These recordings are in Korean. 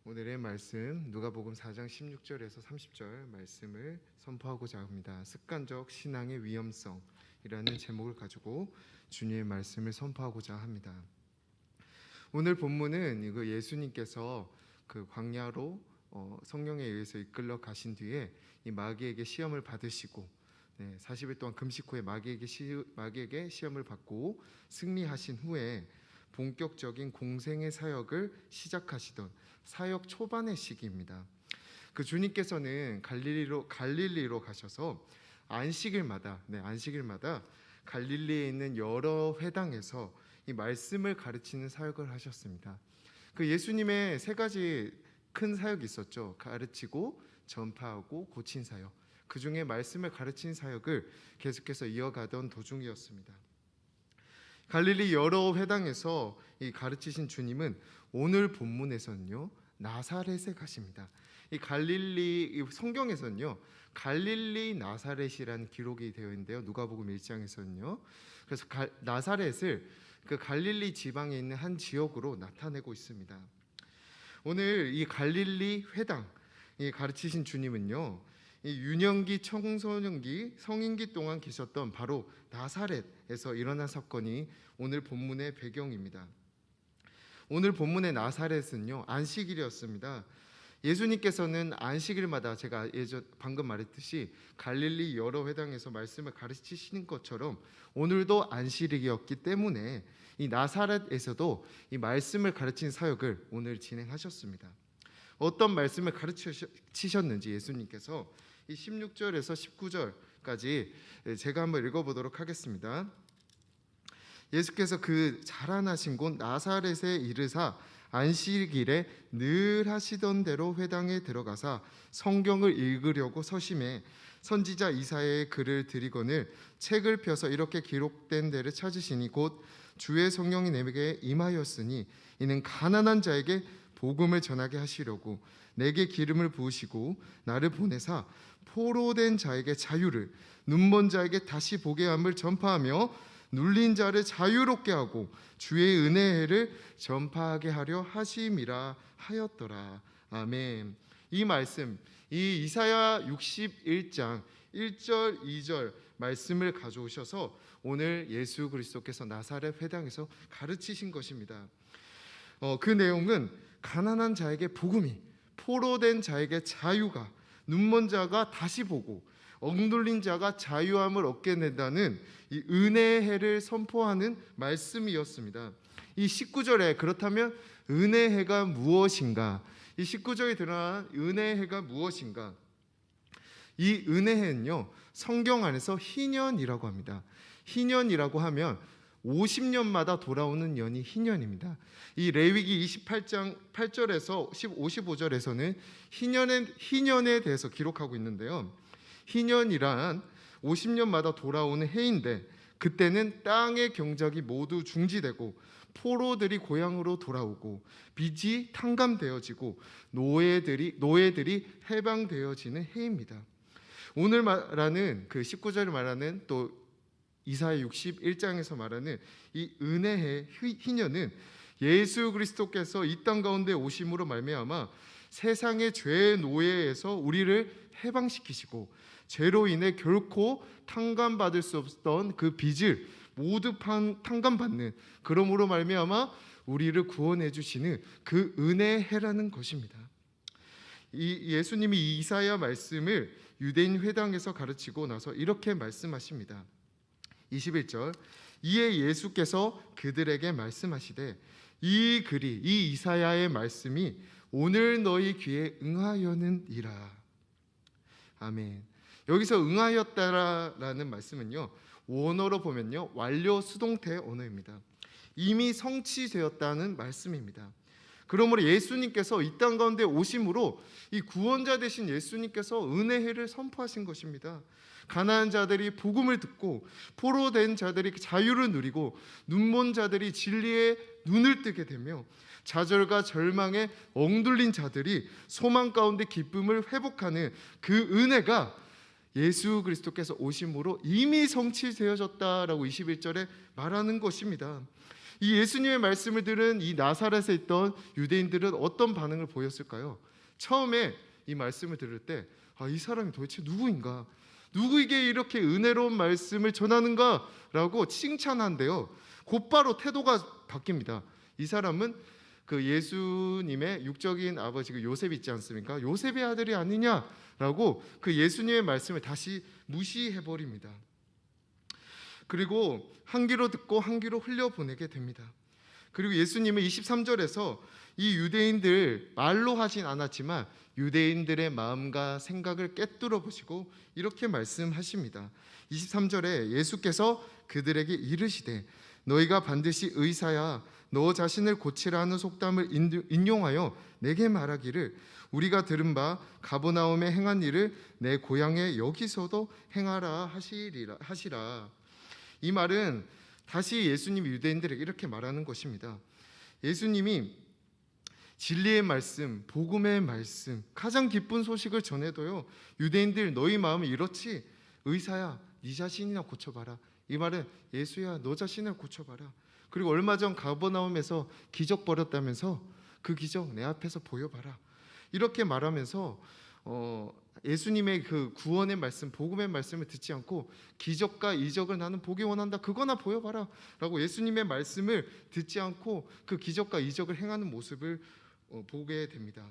오늘의 말씀 누가복음 4장 16절에서 30절 말씀을 선포하고자 합니다. 습관적 신앙의 위험성이라는 제목을 가지고 주님의 말씀을 선포하고자 합니다. 오늘 본문은 예수님께서 그 광야로 성령에 의해서 이끌러 가신 뒤에 이 마귀에게 시험을 받으시고 40일 동안 금식 후에 마귀에게 시험을 받고 승리하신 후에 본격적인 공생의 사역을 시작하시던 사역 초반의 시기입니다. 그 주님께서는 갈릴리로 가셔서 안식일마다 갈릴리에 있는 여러 회당에서 이 말씀을 가르치는 사역을 하셨습니다. 그 예수님의 세 가지 큰 사역이 있었죠. 가르치고 전파하고 고친 사역. 그 중에 말씀을 가르친 사역을 계속해서 이어가던 도중이었습니다. 갈릴리 여러 회당에서 이 가르치신 주님은 오늘 본문에서는요 나사렛에 가십니다. 이 갈릴리 성경에서는요 갈릴리 나사렛이라는 기록이 되어 있는데요. 누가복음 1장에서는요. 그래서 나사렛을 그 갈릴리 지방에 있는 한 지역으로 나타내고 있습니다. 오늘 이 갈릴리 회당 이 가르치신 주님은요 이 유년기, 청소년기, 성인기 동안 계셨던 바로 나사렛에서 일어난 사건이 오늘 본문의 배경입니다. 오늘 본문의 나사렛은요 안식일이었습니다. 예수님께서는 안식일마다 제가 방금 말했듯이 갈릴리 여러 회당에서 말씀을 가르치시는 것처럼 오늘도 안식일이었기 때문에 이 나사렛에서도 이 말씀을 가르치는 사역을 오늘 진행하셨습니다. 어떤 말씀을 가르치셨는지 예수님께서 이 16절에서 19절까지 제가 한번 읽어보도록 하겠습니다. 예수께서 그 자라나신 곳 나사렛에 이르사 안식일에 늘 하시던 대로 회당에 들어가사 성경을 읽으려고 서심해 선지자 이사야의 글을 들이거늘 책을 펴서 이렇게 기록된 데를 찾으시니 곧 주의 성령이 내게 임하였으니 이는 가난한 자에게 복음을 전하게 하시려고 내게 기름을 부으시고 나를 보내사 포로된 자에게 자유를 눈먼 자에게 다시 보게 함을 전파하며 눌린 자를 자유롭게 하고 주의 은혜의 해를 전파하게 하려 하심이라 하였더라. 아멘. 이 말씀, 이 이사야 61장 1절 2절 말씀을 가져오셔서 오늘 예수 그리스도께서 나사렛 회당에서 가르치신 것입니다. 그 내용은 가난한 자에게 복음이, 포로된 자에게 자유가, 눈먼 자가 다시 보고 억눌린 자가 자유함을 얻게 된다는 이 은혜의 해를 선포하는 말씀이었습니다. 이 19절에 그렇다면 은혜의 해가 무엇인가? 이 19절에 드러난 은혜의 해가 무엇인가? 이 은혜해는요 성경 안에서 희년이라고 합니다. 희년이라고 하면 50년마다 돌아오는 년이 희년입니다. 이 레위기 28장 8절에서 55절에서는 희년에 대해서 기록하고 있는데요. 희년이란 50년마다 돌아오는 해인데 그때는 땅의 경작이 모두 중지되고 포로들이 고향으로 돌아오고 빚이 탕감되어지고 노예들이 해방되어지는 해입니다. 오늘 말하는 그 19절을 말하는 또 이사야 61장에서 말하는 이 은혜의 희년은 예수 그리스도께서 이 땅 가운데 오심으로 말미암아 세상의 죄의 노예에서 우리를 해방시키시고 죄로 인해 결코 탕감받을 수 없었던 그 빚을 모두 탕감받는 그러므로 말미암아 우리를 구원해 주시는 그 은혜의 해라는 것입니다. 이 예수님이 이 이사야 말씀을 유대인 회당에서 가르치고 나서 이렇게 말씀하십니다. 21절 이에 예수께서 그들에게 말씀하시되 이 글이 이 이사야의 말씀이 오늘 너희 귀에 응하여는이라. 아멘. 여기서 응하였다라는 말씀은요 원어로 보면요 완료 수동태 언어입니다. 이미 성취되었다는 말씀입니다. 그러므로 예수님께서 이 땅 가운데 오심으로 이 구원자 되신 예수님께서 은혜를 선포하신 것입니다. 가난한 자들이 복음을 듣고 포로된 자들이 자유를 누리고 눈먼 자들이 진리의 눈을 뜨게 되며 좌절과 절망에 엉둘린 자들이 소망 가운데 기쁨을 회복하는 그 은혜가 예수 그리스도께서 오심으로 이미 성취되어졌다라고 21절에 말하는 것입니다. 이 예수님의 말씀을 들은 이 나사렛에 있던 유대인들은 어떤 반응을 보였을까요? 처음에 이 말씀을 들을 때 이 사람이 도대체 누구인가? 누구에게 이렇게 은혜로운 말씀을 전하는가? 라고 칭찬한대요. 곧바로 태도가 바뀝니다. 이 사람은 그 예수님의 육적인 아버지 그 요셉 있지 않습니까? 요셉의 아들이 아니냐라고 그 예수님의 말씀을 다시 무시해버립니다. 그리고 한 귀로 듣고 한 귀로 흘려보내게 됩니다. 그리고 예수님은 23절에서 이 유대인들 말로 하진 않았지만 유대인들의 마음과 생각을 꿰뚫어 보시고 이렇게 말씀하십니다. 23절에 예수께서 그들에게 이르시되 너희가 반드시 의사야 너 자신을 고치라 하는 속담을 인용하여 내게 말하기를 우리가 들은 바 가버나움에 행한 일을 내 고향에 여기서도 행하라 하시라. 이 말은 다시 예수님이 유대인들에게 이렇게 말하는 것입니다. 예수님이 진리의 말씀, 복음의 말씀, 가장 기쁜 소식을 전해도요 유대인들 너희 마음이 이렇지? 의사야 네 자신이나 고쳐봐라. 이 말은 예수야 너 자신을 고쳐봐라. 그리고 얼마 전 가버나움에서 기적 벌였다면서 그 기적 내 앞에서 보여봐라. 이렇게 말하면서 예수님의 그 구원의 말씀, 복음의 말씀을 듣지 않고 기적과 이적을 나는 보기 원한다. 그거나 보여봐라. 라고 예수님의 말씀을 듣지 않고 그 기적과 이적을 행하는 모습을 보게 됩니다.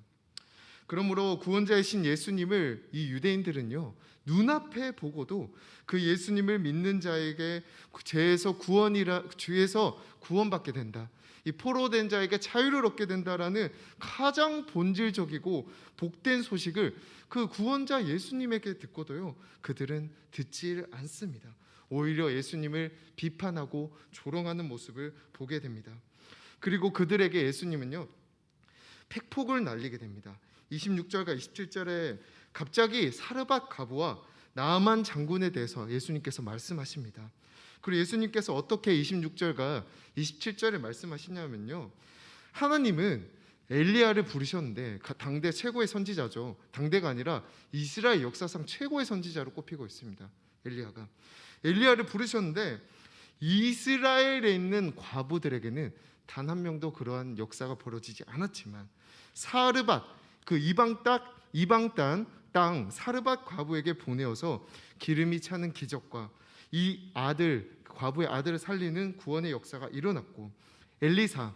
그러므로 구원자이신 예수님을 이 유대인들은요 눈앞에 보고도 그 예수님을 믿는 자에게 죄에서 구원받게 된다, 이 포로된 자에게 자유를 얻게 된다라는 가장 본질적이고 복된 소식을 그 구원자 예수님에게 듣고도요 그들은 듣질 않습니다. 오히려 예수님을 비판하고 조롱하는 모습을 보게 됩니다. 그리고 그들에게 예수님은요 팩폭을 날리게 됩니다. 26절과 27절에 갑자기 사르밧 과부와 나아만 장군에 대해서 예수님께서 말씀하십니다. 그리고 예수님께서 어떻게 26절과 27절에 말씀하시냐면요, 하나님은 엘리야를 부르셨는데 당대 최고의 선지자죠. 당대가 아니라 이스라엘 역사상 최고의 선지자로 꼽히고 있습니다. 엘리야를 부르셨는데 이스라엘에 있는 과부들에게는 단 한 명도 그러한 역사가 벌어지지 않았지만 사르밧 그 이방 땅 사르밧 과부에게 보내어서 기름이 차는 기적과 이 아들 과부의 아들을 살리는 구원의 역사가 일어났고, 엘리사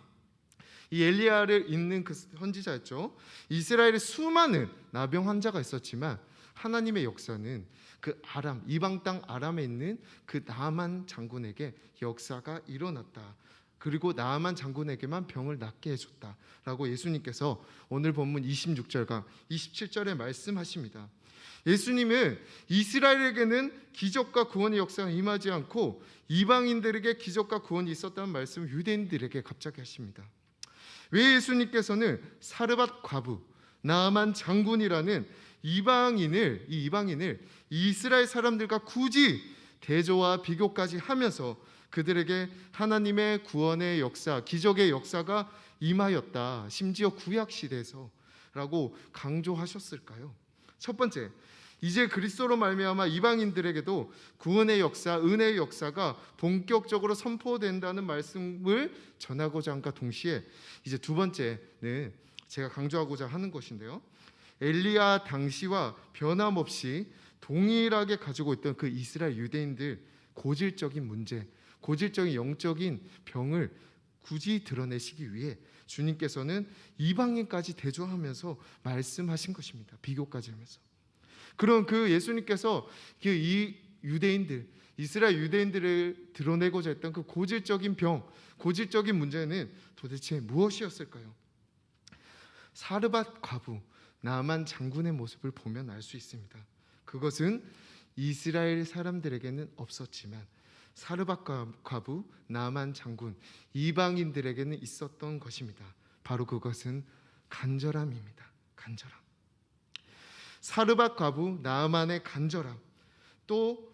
이 엘리야를 잇는 그 선지자였죠. 이스라엘에 수많은 나병 환자가 있었지만 하나님의 역사는 그 이방 땅 아람에 있는 그 나만 장군에게 역사가 일어났다. 그리고 나만 장군에게만 병을 낫게 해줬다라고 예수님께서 오늘 본문 26절과 27절에 말씀하십니다. 예수님은 이스라엘에게는 기적과 구원의 역사가 임하지 않고 이방인들에게 기적과 구원이 있었다는 말씀을 유대인들에게 갑자기 하십니다. 왜 예수님께서는 사르밧 과부, 나아만 장군이라는 이방인을 이스라엘 사람들과 굳이 대조와 비교까지 하면서 그들에게 하나님의 구원의 역사, 기적의 역사가 임하였다, 심지어 구약 시대에서라고 강조하셨을까요? 첫 번째, 이제 그리스도로 말미암아 이방인들에게도 구원의 역사, 은혜의 역사가 본격적으로 선포된다는 말씀을 전하고자 함과 동시에 이제 두 번째는 제가 강조하고자 하는 것인데요, 엘리야 당시와 변함없이 동일하게 가지고 있던 그 이스라엘 유대인들 고질적인 문제, 고질적인 영적인 병을 굳이 드러내시기 위해 주님께서는 이방인까지 대조하면서 말씀하신 것입니다. 비교까지 하면서. 그런 그 예수님께서 이 유대인들, 이스라엘 유대인들을 드러내고자 했던 그 고질적인 병, 고질적인 문제는 도대체 무엇이었을까요? 사르밧 과부, 나만 장군의 모습을 보면 알 수 있습니다. 그것은 이스라엘 사람들에게는 없었지만 사르밧 과부, 나만 장군, 이방인들에게는 있었던 것입니다. 바로 그것은 간절함입니다. 간절함. 사르밧 과부 나아만의 간절함. 또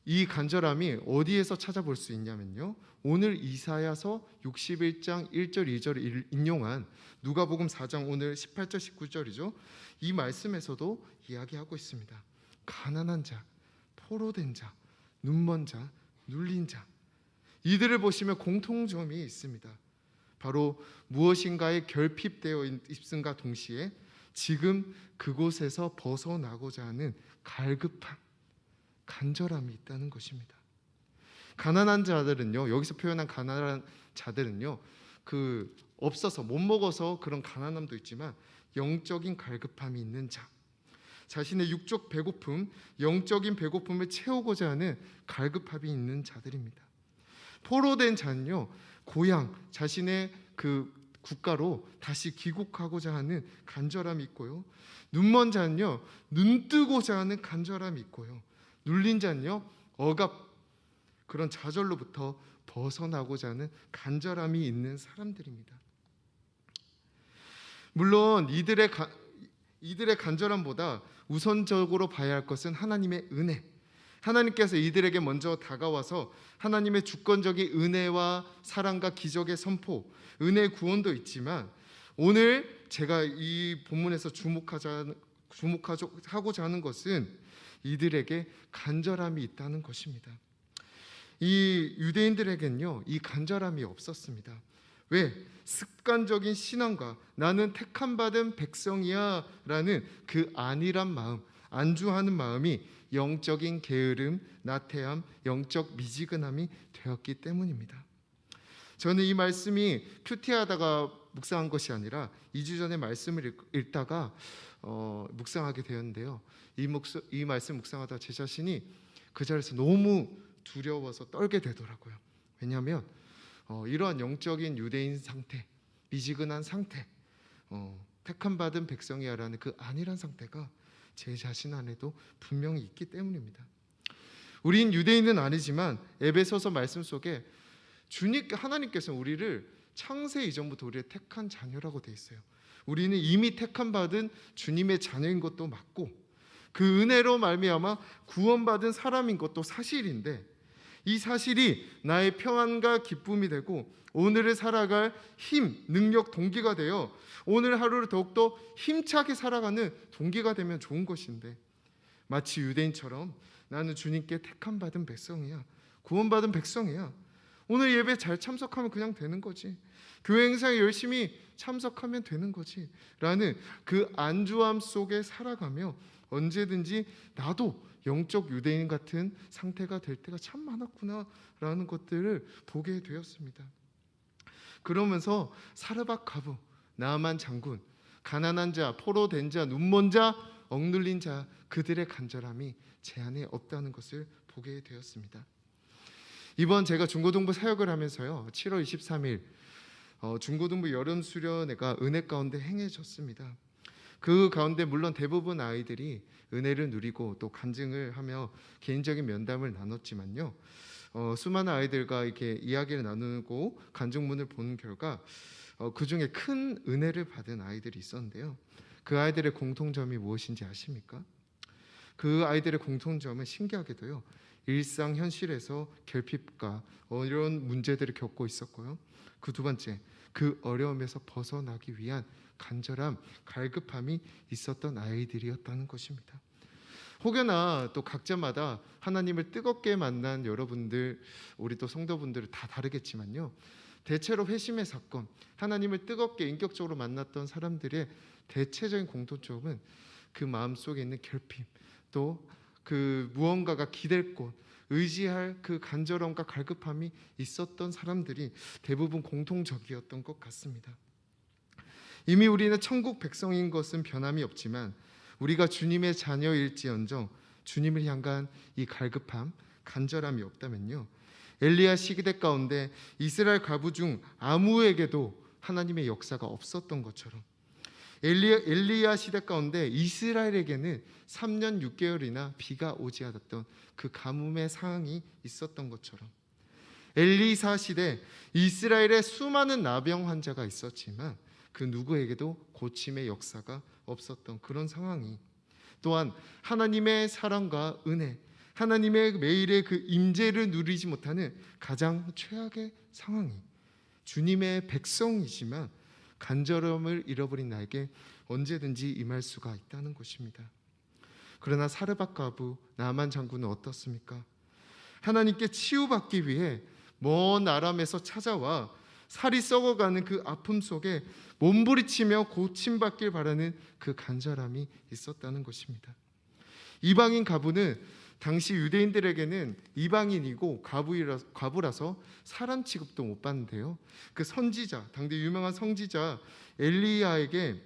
이 간절함이 어디에서 찾아볼 수 있냐면요, 오늘 이사야서 61장 1절 2절을 인용한 누가복음 4장 오늘 18절 19절이죠. 이 말씀에서도 이야기하고 있습니다. 가난한 자, 포로된 자, 눈먼 자, 눌린 자, 이들을 보시면 공통점이 있습니다. 바로 무엇인가에 결핍되어 있음과 동시에 지금 그곳에서 벗어나고자 하는 갈급함, 간절함이 있다는 것입니다. 가난한 자들은요, 여기서 표현한 가난한 자들은요, 없어서 못 먹어서 그런 가난함도 있지만 영적인 갈급함이 있는 자, 자신의 육적 배고픔, 영적인 배고픔을 채우고자 하는 갈급함이 있는 자들입니다. 포로된 자는요, 고향, 자신의 국가로 다시 귀국하고자 하는 간절함이 있고요. 눈먼 자는요, 눈 뜨고자 하는 간절함이 있고요. 눌린 자는요, 억압, 그런 좌절로부터 벗어나고자 하는 간절함이 있는 사람들입니다. 물론 이들의 간절함보다 우선적으로 봐야 할 것은 하나님의 은혜, 하나님께서 이들에게 먼저 다가와서 하나님의 주권적인 은혜와 사랑과 기적의 선포, 은혜의 구원도 있지만, 오늘 제가 이 본문에서 주목하고자 하는 것은 이들에게 간절함이 있다는 것입니다. 이 유대인들에겐요, 이 간절함이 없었습니다. 왜? 습관적인 신앙과 나는 택함받은 백성이야 라는 그 안일한 마음, 안주하는 마음이 영적인 게으름, 나태함, 영적 미지근함이 되었기 때문입니다. 저는 이 말씀이 큐티하다가 묵상한 것이 아니라 2주 전에 말씀을 읽다가 묵상하게 되었는데요. 이 말씀 묵상하다 제 자신이 그 자리에서 너무 두려워서 떨게 되더라고요. 왜냐하면 이러한 영적인 유대인 상태, 미지근한 상태, 택함받은 백성이야라는 그 안일한 상태가 제 자신 안에도 분명히 있기 때문입니다. 우린 유대인은 아니지만 에베소서 말씀 속에 하나님께서 우리를 창세 이전부터 우리의 택한 자녀라고 되어 있어요. 우리는 이미 택함받은 주님의 자녀인 것도 맞고, 그 은혜로 말미암아 구원받은 사람인 것도 사실인데, 이 사실이 나의 평안과 기쁨이 되고 오늘을 살아갈 힘, 능력, 동기가 되어 오늘 하루를 더욱더 힘차게 살아가는 동기가 되면 좋은 것인데, 마치 유대인처럼 나는 주님께 택함받은 백성이야, 구원받은 백성이야, 오늘 예배 잘 참석하면 그냥 되는 거지, 교회 행사에 열심히 참석하면 되는 거지 라는 그 안주함 속에 살아가며 언제든지 나도 영적 유대인 같은 상태가 될 때가 참 많았구나 라는 것들을 보게 되었습니다. 그러면서 사르밧 가부, 나아만 장군, 가난한 자, 포로된 자, 눈먼 자, 억눌린 자, 그들의 간절함이 제 안에 없다는 것을 보게 되었습니다. 이번 제가 중고등부 사역을 하면서요, 7월 23일 중고등부 여름 수련회가 은혜 가운데 행해졌습니다. 그 가운데 물론 대부분 아이들이 은혜를 누리고 또 간증을 하며 개인적인 면담을 나눴지만요, 수많은 아이들과 이렇게 이야기를 나누고 간증문을 본 결과 그 중에 큰 은혜를 받은 아이들이 있었는데요, 그 아이들의 공통점이 무엇인지 아십니까? 그 아이들의 공통점은 신기하게도요, 일상 현실에서 결핍과 어려운 문제들을 겪고 있었고요, 그 두 번째, 그 어려움에서 벗어나기 위한 간절함, 갈급함이 있었던 아이들이었다는 것입니다. 혹여나 또 각자마다 하나님을 뜨겁게 만난 여러분들, 우리 또 성도분들은 다 다르겠지만요, 대체로 회심의 사건, 하나님을 뜨겁게 인격적으로 만났던 사람들의 대체적인 공통점은 그 마음속에 있는 결핍, 또 그 무언가가 기댈 곳, 의지할 그 간절함과 갈급함이 있었던 사람들이 대부분 공통적이었던 것 같습니다. 이미 우리는 천국 백성인 것은 변함이 없지만 우리가 주님의 자녀일지언정 주님을 향한 이 갈급함, 간절함이 없다면요, 엘리야 시대 가운데 이스라엘 가부 중 아무에게도 하나님의 역사가 없었던 것처럼, 엘리야 시대 가운데 이스라엘에게는 3년 6개월이나 비가 오지 않았던 그 가뭄의 상황이 있었던 것처럼, 엘리사 시대 이스라엘에 수많은 나병 환자가 있었지만 그 누구에게도 고침의 역사가 없었던 그런 상황이, 또한 하나님의 사랑과 은혜, 하나님의 매일의 그 임재를 누리지 못하는 가장 최악의 상황이 주님의 백성이지만 간절함을 잃어버린 나에게 언제든지 임할 수가 있다는 것입니다. 그러나 사르밧 가부, 나아만 장군은 어떻습니까? 하나님께 치유받기 위해 먼 아람에서 찾아와 살이 썩어가는 그 아픔 속에 몸부리치며 고침받길 바라는 그 간절함이 있었다는 것입니다. 이방인 과부는 당시 유대인들에게는 이방인이고 과부라서 사람 취급도 못 받는데요, 그 선지자, 당대 유명한 선지자 엘리야에게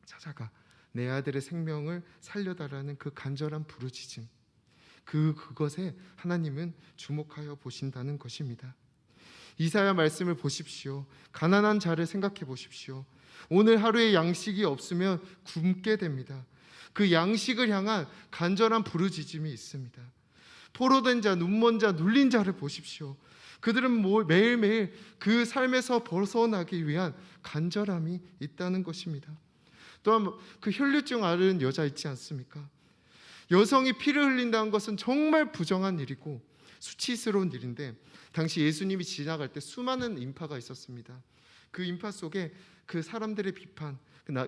찾아가 내 아들의 생명을 살려달라는 그 간절한 부르짖음, 그것에 하나님은 주목하여 보신다는 것입니다. 이사야 말씀을 보십시오. 가난한 자를 생각해 보십시오. 오늘 하루에 양식이 없으면 굶게 됩니다. 그 양식을 향한 간절한 부르짖음이 있습니다. 포로된 자, 눈먼 자, 눌린 자를 보십시오. 그들은 매일매일 그 삶에서 벗어나기 위한 간절함이 있다는 것입니다. 또한 그 혈류증 앓은 여자 있지 않습니까? 여성이 피를 흘린다는 것은 정말 부정한 일이고 수치스러운 일인데, 당시 예수님이 지나갈 때 수많은 인파가 있었습니다. 그 인파 속에 그 사람들의 비판,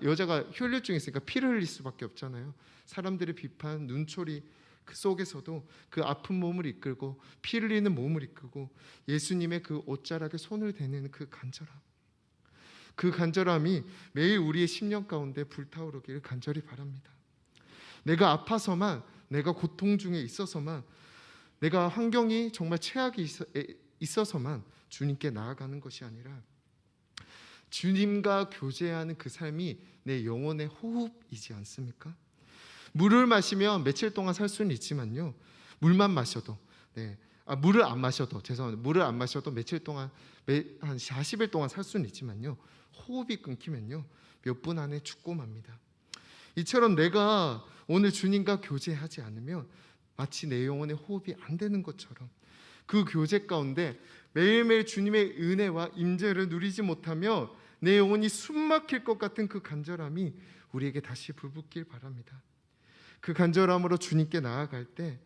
여자가 혈류증이 있으니까 피를 흘릴 수밖에 없잖아요. 사람들의 비판, 눈초리 그 속에서도 그 아픈 몸을 이끌고 피 흘리는 몸을 이끌고 예수님의 그 옷자락에 손을 대는 그 간절함, 그 간절함이 매일 우리의 심령 가운데 불타오르기를 간절히 바랍니다. 내가 아파서만, 내가 고통 중에 있어서만, 내가 환경이 정말 최악이 있어서만 주님께 나아가는 것이 아니라 주님과 교제하는 그 삶이 내 영혼의 호흡이지 않습니까? 물을 마시면 며칠 동안 살 수는 있지만요, 물만 마셔도 물을 안 마셔도 물을 안 마셔도 며칠 동안, 한 40일 동안 살 수는 있지만요, 호흡이 끊기면요 몇 분 안에 죽고 맙니다. 이처럼 내가 오늘 주님과 교제하지 않으면 마치 내 영혼의 호흡이 안 되는 것처럼, 그 교제 가운데 매일매일 주님의 은혜와 임재를 누리지 못하며 내 영혼이 숨막힐 것 같은 그 간절함이 우리에게 다시 불붙길 바랍니다. 그 간절함으로 주님께 나아갈 때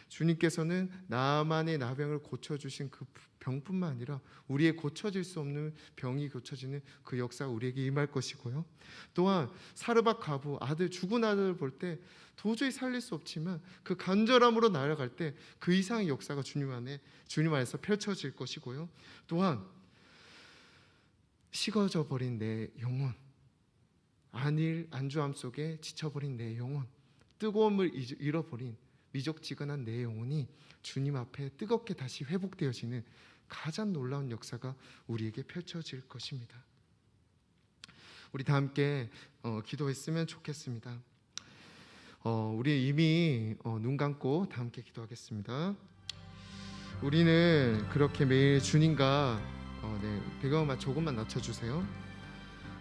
주님께서는 나만의 나병을 고쳐주신 그 병뿐만 아니라 우리의 고쳐질 수 없는 병이 고쳐지는 그 역사가 우리에게 임할 것이고요, 또한 사르밧 과부, 죽은 아들을 볼 때 도저히 살릴 수 없지만 그 간절함으로 나아갈 때 그 이상의 역사가 주님 안에서 펼쳐질 것이고요, 또한 식어져 버린 내 영혼, 안주함 속에 지쳐버린 내 영혼, 뜨거움을 잃어버린 미적지근한 내 영혼이 주님 앞에 뜨겁게 다시 회복되어지는 가장 놀라운 역사가 우리에게 펼쳐질 것입니다. 우리 다 함께 기도했으면 좋겠습니다. 우리 이미 눈 감고 다 함께 기도하겠습니다. 우리는 그렇게 매일 주님과 배경음악 조금만 낮춰주세요.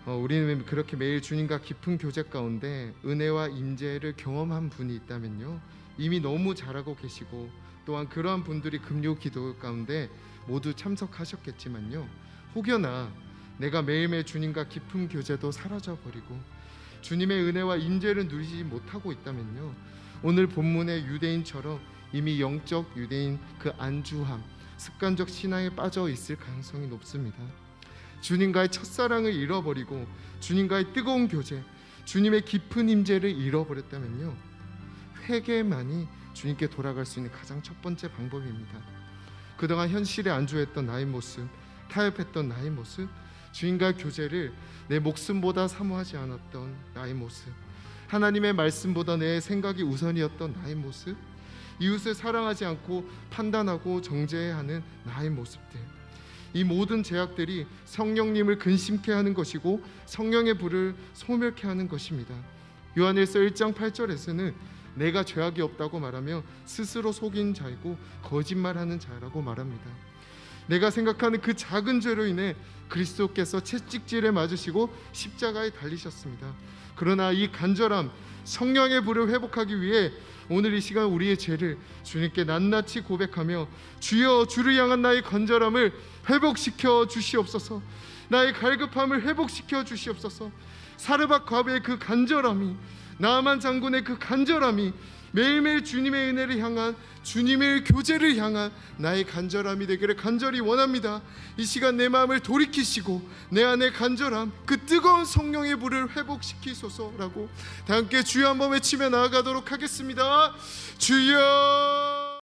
우리는 그렇게 매일 주님과 깊은 교제 가운데 은혜와 임재를 경험한 분이 있다면요, 이미 너무 잘하고 계시고 또한 그러한 분들이 금요 기도 가운데 모두 참석하셨겠지만요, 혹여나 내가 매일매일 주님과 깊은 교제도 사라져버리고 주님의 은혜와 임재를 누리지 못하고 있다면요, 오늘 본문의 유대인처럼 이미 영적 유대인 그 안주함, 습관적 신앙에 빠져 있을 가능성이 높습니다. 주님과의 첫사랑을 잃어버리고 주님과의 뜨거운 교제, 주님의 깊은 임재를 잃어버렸다면요, 회개만이 주님께 돌아갈 수 있는 가장 첫 번째 방법입니다. 그동안 현실에 안주했던 나의 모습, 타협했던 나의 모습, 주님과의 교제를 내 목숨보다 사모하지 않았던 나의 모습, 하나님의 말씀보다 내 생각이 우선이었던 나의 모습, 이웃을 사랑하지 않고 판단하고 정죄하는 나의 모습들, 이 모든 죄악들이 성령님을 근심케 하는 것이고 성령의 불을 소멸케 하는 것입니다. 요한일서 1장 8절에서는 내가 죄악이 없다고 말하며 스스로 속인 자이고 거짓말하는 자라고 말합니다. 내가 생각하는 그 작은 죄로 인해 그리스도께서 채찍질에 맞으시고 십자가에 달리셨습니다. 그러나 이 간절함, 성령의 불을 회복하기 위해 오늘 이 시간 우리의 죄를 주님께 낱낱이 고백하며 주여, 주를 향한 나의 간절함을 회복시켜 주시옵소서, 나의 갈급함을 회복시켜 주시옵소서. 사르밧 과부의 그 간절함이, 나아만 장군의 그 간절함이 매일매일 주님의 은혜를 향한, 주님의 교제를 향한 나의 간절함이 되기를 간절히 원합니다. 이 시간 내 마음을 돌이키시고 내 안의 간절함, 그 뜨거운 성령의 불을 회복시키소서라고 다 함께 주여 한번 외치며 나아가도록 하겠습니다. 주여.